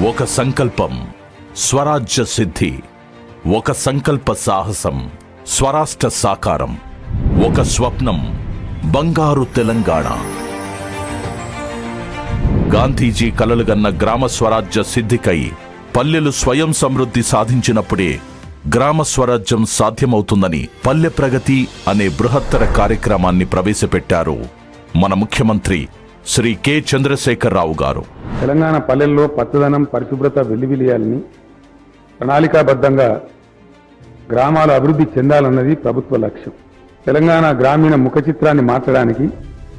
ఒక సంకల్పం స్వరాజ్య సిద్ధి, ఒక సంకల్ప సాహసం స్వరాష్ట్ర సాకారం, ఒక స్వప్నం బంగారు తెలంగాణ. గాంధీజీ కలలుగన్న గ్రామ స్వరాజ్య సిద్ధికై పల్లెలు స్వయం సమృద్ధి సాధించినప్పుడే గ్రామ స్వరాజ్యం సాధ్యమవుతుందని పల్లె ప్రగతి అనే బృహత్తర కార్యక్రమాన్ని ప్రవేశపెట్టారు మన ముఖ్యమంత్రి శ్రీ కె చంద్రశేఖరరావు గారు. తెలంగాణ పల్లెల్లో పచ్చదనం, పరిశుభ్రత వెల్లివిలియాలని ప్రణాళికాబద్ధంగా గ్రామాలు అభివృద్ధి చెందాలన్నది ప్రభుత్వ లక్ష్యం. తెలంగాణ గ్రామీణ ముఖ చిత్రాన్ని మార్చడానికి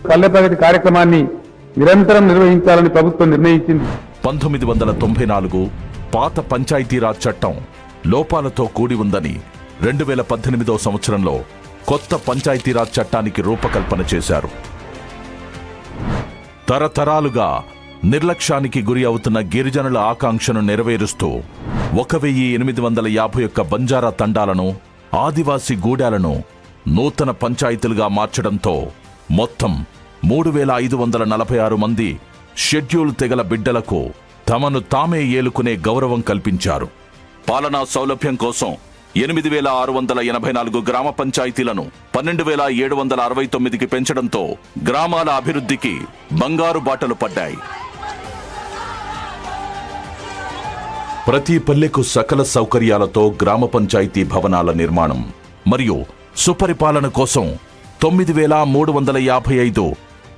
పల్లె ప్రగతి కార్యక్రమాన్ని నిరంతరం నిర్వహించాలని ప్రభుత్వం నిర్ణయించింది. 1994 పాత పంచాయతీరాజ్ చట్టం లోపాలతో కూడి ఉందని 2018వ సంవత్సరంలో కొత్త పంచాయతీరాజ్ చట్టానికి రూపకల్పన చేశారు. తరతరాలుగా నిర్లక్ష్యానికి గురి అవుతున్న గిరిజనుల ఆకాంక్షను నెరవేరుస్తూ 1851 బంజారా తండాలను, ఆదివాసీ గూడాలను నూతన పంచాయతీలుగా మార్చడంతో మొత్తం 3546 మంది షెడ్యూల్ తెగల బిడ్డలకు తమను తామే ఏలుకునే గౌరవం కల్పించారు. పాలనా సౌలభ్యం కోసం 8684 గ్రామ పంచాయతీలను 12769కి పెంచడంతో గ్రామాల అభివృద్ధికి బంగారు బాటలు పడ్డాయి. ప్రతి పల్లెకు సకల సౌకర్యాలతో గ్రామ పంచాయతీ భవనాల నిర్మాణం మరియు సుపరిపాలన కోసం 9355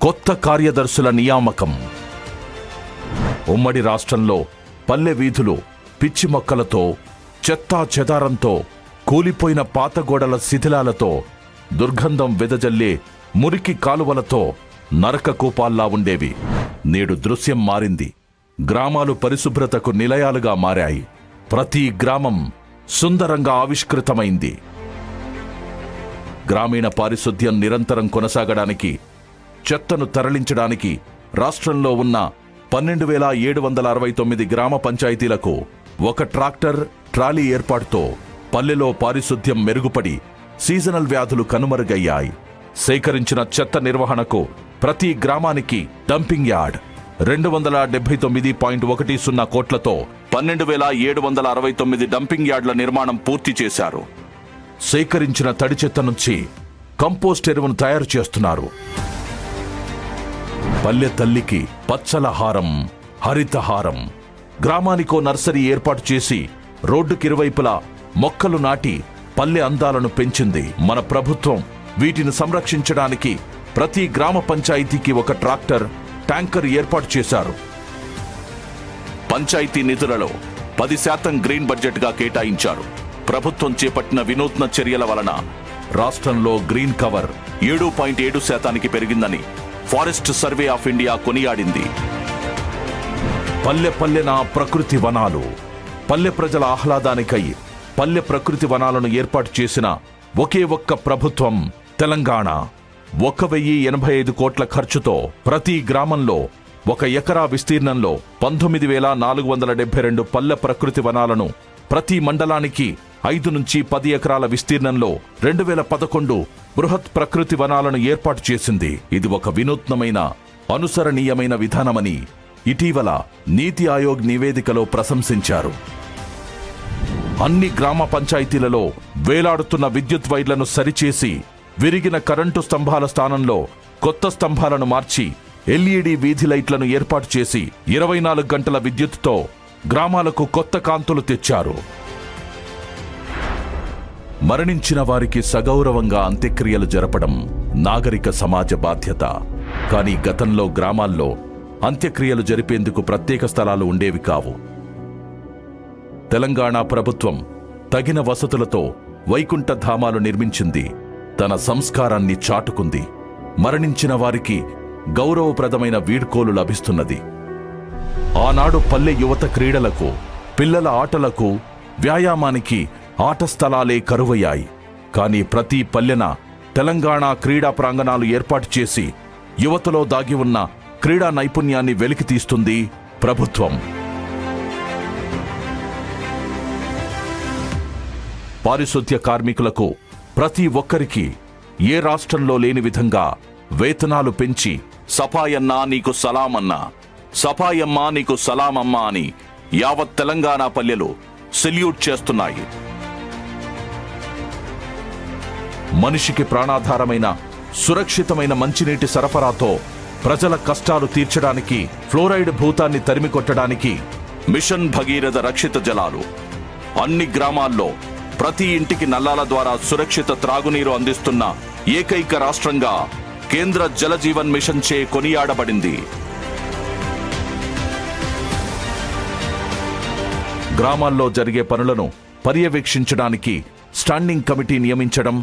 కొత్త కార్యదర్శుల నియామకం. ఉమ్మడి రాష్ట్రంలో పల్లె వీధులు పిచ్చి మొక్కలతో, చెత్తా చెదారంతో, కూలిపోయిన పాత గోడల శిథిలాలతో, దుర్గంధం వెదజల్లే మురికి కాలువలతో నరక కూపాల్లా ఉండేవి. నేడు దృశ్యం మారింది. గ్రామాలు పరిశుభ్రతకు నిలయాలుగా మారాయి. ప్రతి గ్రామం సుందరంగా ఆవిష్కృతమైంది. గ్రామీణ పారిశుద్ధ్యం నిరంతరం కొనసాగడానికి, చెత్తను తరలించడానికి రాష్ట్రంలో ఉన్న 12769 గ్రామ పంచాయతీలకు ఒక ట్రాక్టర్, ట్రాలీ ఏర్పాటుతో పల్లెలో పారిశుద్ధ్యం మెరుగుపడి సీజనల్ వ్యాధులు కనుమరుగయ్యాయి. సేకరించిన చెత్త నిర్వహణకు ప్రతి గ్రామానికి డంపింగ్ యార్డ్ 279.10 కోట్లతో 12769 డంపింగ్ యార్డ్ల నిర్మాణం పూర్తి చేశారు. సేకరించిన తడి చెత్త నుంచి కంపోస్ట్ ఎరువును తయారు చేస్తున్నారు. పల్లె తల్లికి పచ్చలహారం, హరితహారం. గ్రామానికో నర్సరీ ఏర్పాటు చేసి రోడ్డుకిరువైపులా మొక్కలు నాటి పల్లె అందాలను పెంచింది మన ప్రభుత్వం. వీటిని సంరక్షించడానికి ప్రతి గ్రామ పంచాయతీకి ఒక ట్రాక్టర్, ట్యాంకర్ ఏర్పాటు చేశారు. పంచాయతీ నిధులలో 10% గ్రీన్ బడ్జెట్గా కేటాయించారు. ప్రభుత్వం చేపట్టిన వినూత్న చర్యల వలన రాష్ట్రంలో గ్రీన్ కవర్ 7.7% పెరిగిందని ఫారెస్ట్ సర్వే ఆఫ్ ఇండియా కొనియాడింది. పల్లె పల్లెన ప్రకృతి వనాలు. పల్లె ప్రజల ఆహ్లాదానికై పల్లె ప్రకృతి వనాలను ఏర్పాటు చేసిన ఒకే ఒక్క ప్రభుత్వం తెలంగాణ. 1085 కోట్ల ఖర్చుతో ప్రతి గ్రామంలో 1 ఎకరా విస్తీర్ణంలో 19472 పల్లె ప్రకృతి వనాలను, ప్రతి మండలానికి 5 నుంచి 10 ఎకరాల విస్తీర్ణంలో 2011 బృహత్ ప్రకృతి వనాలను ఏర్పాటు చేసింది. ఇది ఒక వినూత్నమైన, అనుసరణీయమైన విధానమని ఇటీవల నీతి ఆయోగ్ నివేదికలో ప్రశంసించారు. అన్ని గ్రామ పంచాయతీలలో వేలాడుతున్న విద్యుత్ వైర్లను సరిచేసి, విరిగిన కరెంటు స్తంభాల స్థానంలో కొత్త స్తంభాలను మార్చి, ఎల్ఈడి వీధి లైట్లను ఏర్పాటు చేసి 24 గంటల విద్యుత్తుతో గ్రామాలకు కొత్త కాంతులు తెచ్చారు. మరణించిన వారికి సగౌరవంగా అంత్యక్రియలు జరపడం నాగరిక సమాజ బాధ్యత. కానీ గతంలో గ్రామాల్లో అంత్యక్రియలు జరిపేందుకు ప్రత్యేక స్థలాలు ఉండేవి కావు. తెలంగాణ ప్రభుత్వం తగిన వసతులతో వైకుంఠ ధామాలు నిర్మించింది. తన సంస్కారాన్ని చాటుకుంది. మరణించిన వారికి గౌరవప్రదమైన వీడ్కోలు లభిస్తున్నది. ఆనాడు పల్లె యువత క్రీడలకు, పిల్లల ఆటలకు, వ్యాయామానికి ఆట స్థలాలే కరువయ్యాయి. కానీ ప్రతి పల్లెన తెలంగాణ క్రీడా ప్రాంగణాలు ఏర్పాటు చేసి యువతలో దాగి ఉన్న క్రీడా నైపుణ్యాన్ని వెలికితీస్తుంది ప్రభుత్వం. పారిశుద్ధ్య కార్మికులకు ప్రతి ఒక్కరికి ఏ రాష్ట్రంలో లేని విధంగా వేతనాలు పెంచి సఫాయన్నా నీకు సలామన్నా, సఫాయమ్మా నీకు సలామమ్మా అని యావత్ తెలంగాణ పల్లెలు సెల్యూట్ చేస్తున్నాయి. మనిషికి ప్రాణాధారమైన సురక్షితమైన మంచినీటి సరఫరాతో ప్రజల కష్టాలు తీర్చడానికి, ఫ్లోరైడ్ భూతాన్ని తరిమికొట్టడానికి మిషన్ భగీరథ రక్షిత జలాలు అన్ని గ్రామాల్లో ప్రతి ఇంటికి నల్లాల ద్వారా సురక్షిత త్రాగునీరు అందిస్తున్న ఏకైక రాష్ట్రంగా కేంద్ర జల జీవన్ మిషన్ చే కొనియాడబడింది. గ్రామాల్లో జరిగే పనులను పర్యవేక్షించడానికి స్టాండింగ్ కమిటీ నియమించడం,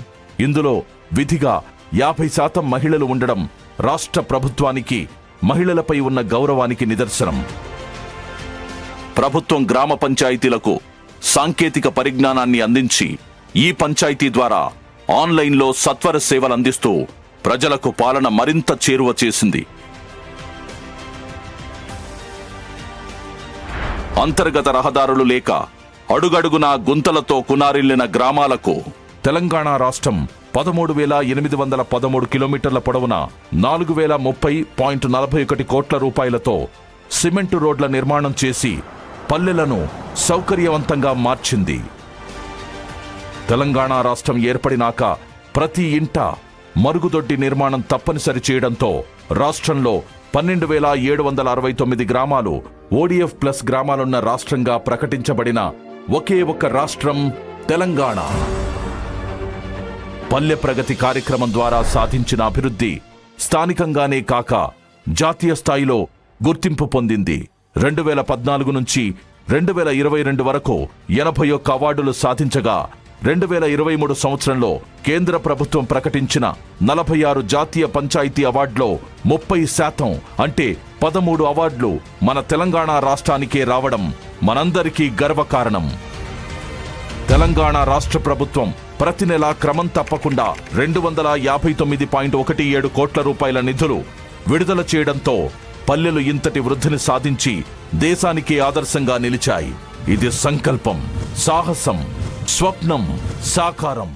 ఇందులో విధిగా 50% మహిళలు ఉండడం రాష్ట్ర ప్రభుత్వానికి మహిళలపై ఉన్న గౌరవానికి నిదర్శనం. ప్రభుత్వం గ్రామ పంచాయతీలకు సాంకేతిక పరిజ్ఞానాన్ని అందించి ఈ పంచాయతీ ద్వారా ఆన్లైన్లో సత్వర సేవలు అందిస్తూ ప్రజలకు పాలన మరింత చేరువ చేసింది. అంతర్గత రహదారులు లేక అడుగడుగునా గుంతలతో కునారిల్లిన గ్రామాలకు తెలంగాణ రాష్ట్రం 13,813 కిలోమీటర్ల పొడవున 4,030.41 కోట్ల రూపాయలతో సిమెంటు రోడ్ల నిర్మాణం చేసి పల్లెలను సౌకర్యవంతంగా మార్చింది. తెలంగాణ రాష్ట్రం ఏర్పడినాక ప్రతి ఇంట మరుగుదొడ్డి నిర్మాణం తప్పనిసరి చేయడంతో రాష్ట్రంలో 12,769 గ్రామాలు ODF ప్లస్ గ్రామాలున్న రాష్ట్రంగా ప్రకటించబడిన ఒకే ఒక్క రాష్ట్రం తెలంగాణ. పల్లె ప్రగతి కార్యక్రమం ద్వారా సాధించిన అభివృద్ధి స్థానికంగానే కాక జాతీయ స్థాయిలో గుర్తింపు పొందింది. 2014 నుంచి 2022 వరకు 81 అవార్డులు సాధించగా 2023 సంవత్సరంలో కేంద్ర ప్రభుత్వం ప్రకటించిన 46 జాతీయ పంచాయతీ అవార్డులో 30% అంటే 13 అవార్డులు మన తెలంగాణ రాష్ట్రానికే రావడం మనందరికీ గర్వకారణం. తెలంగాణ రాష్ట్ర ప్రభుత్వం ప్రతి నెలా క్రమం తప్పకుండా 259.17 కోట్ల రూపాయల నిధులు విడుదల చేయడంతో పల్లెలు ఇంతటి వృద్ధిని సాధించి దేశానికే ఆదర్శంగా నిలిచాయి. ఇది సంకల్పం, సాహసం, స్వప్నం సాకారం.